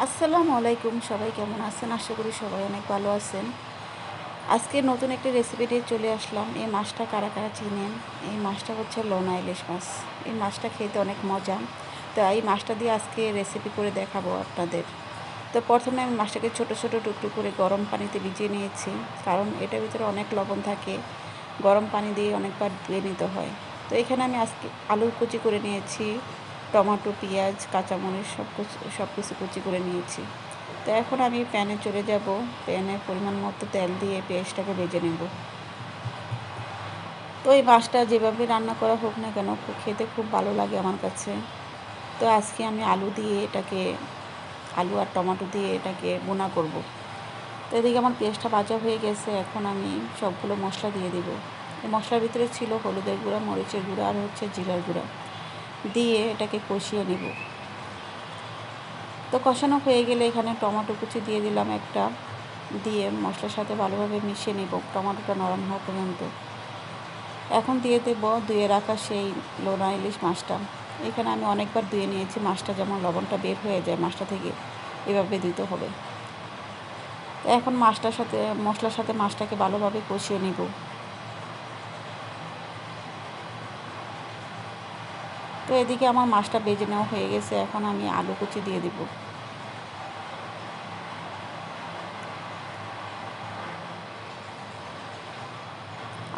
আসসালামু আলাইকুম, সবাই কেমন আছেন? আশা করি সবাই অনেক ভালো আছেন। আজকে নতুন একটি রেসিপি নিয়ে চলে আসলাম। এই মাছটা কারা কারা চিনেন? এই মাছটা হচ্ছে লোনা ইলিশ মাছ। এই মাছটা খেতে অনেক মজা। তো এই মাছটা দিয়ে আজকে রেসিপি করে দেখাবো আপনাদের। তো প্রথমে আমি মাছটাকে ছোট ছোট টুকরো করে গরম পানিতে ভিজিয়ে নিয়েছি, কারণ এটার ভিতরে অনেক লবণ থাকে। গরম পানি দিয়ে অনেকবার ধুয়ে নিতে হয়। তো এখানে আমি আজকে আলু কুচি করে নিয়েছি, টমেটো, পেঁয়াজ, কাঁচামরিচ সব কিছু কুচি করে নিয়েছি। তো এখন আমি প্যানে চলে যাব। প্যানে পরিমাণ মতো তেল দিয়ে পেঁয়াজটাকে ভেজে নেব। তো এই মাছটা যেভাবে রান্না করা হোক না কেন, খেতে খুব ভালো লাগে আমার কাছে। তো আজকে আমি আলু আর টমেটো দিয়ে এটাকে বোনা করব। তো এদিকে আমার পেঁয়াজটা ভাজা হয়ে গেছে। এখন আমি সবগুলো মশলা দিয়ে দিব। এই মশলার ভিতরে ছিল হলুদের গুঁড়া, মরিচের গুঁড়া আর হচ্ছে জিরার গুঁড়া, দিয়ে এটাকে কষিয়ে নেব। তো কষানো হয়ে গেলে এখানে টমেটো কুচি দিয়ে দিলাম একটা, দিয়ে মশলার সাথে ভালোভাবে মিশিয়ে নেব টমেটোটা নরম হওয়া পর্যন্ত। এখন দিয়ে দেব ধুয়ে রাখা সেই লোনা ইলিশ মাছটা। এখানে আমি অনেকবার ধুয়ে নিয়েছি, মাছটা যেমন লবণটা বের হয়ে যায় মাছটা থেকে, এভাবে দিতে হবে। তো এখন মশলার সাথে মাছটাকে ভালোভাবে কষিয়ে নেব। তো এদিকে আমার মাছটা ভেজে নেওয়া হয়ে গেছে। এখন আমি আলু কুচি দিয়ে দিব।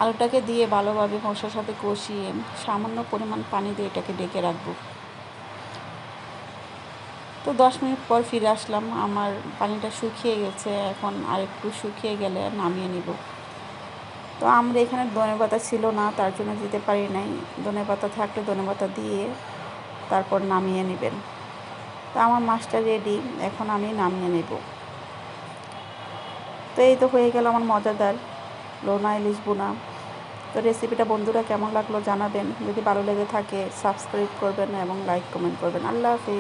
আলুটাকে দিয়ে ভালোভাবে মশলার সাথে কষিয়ে সামান্য পরিমাণ পানি দিয়ে এটাকে ঢেকে রাখবো। তো 10 মিনিট পর ফিরে আসলাম। আমার পানিটা শুকিয়ে গেছে। এখন আরেকটু শুকিয়ে গেলে নামিয়ে নিব। তো আমরা এখানে ধনেপাতা ছিল না, তার জন্য দিতে পারি নাই। ধনেপাতা থাকলে ধনেপাতা দিয়ে তারপর নামিয়ে নেবেন। তো আমার মাছটা রেডি, এখন আমি নামিয়ে নেব। তো এই তো হয়ে গেল আমার মজাদার লোনা ইলিশ বোনা। তো রেসিপিটা বন্ধুরা কেমন লাগলো জানাবেন। যদি ভালো লেগে থাকে সাবস্ক্রাইব করবেন এবং লাইক কমেন্ট করবেন। আল্লাহ হাফেজ।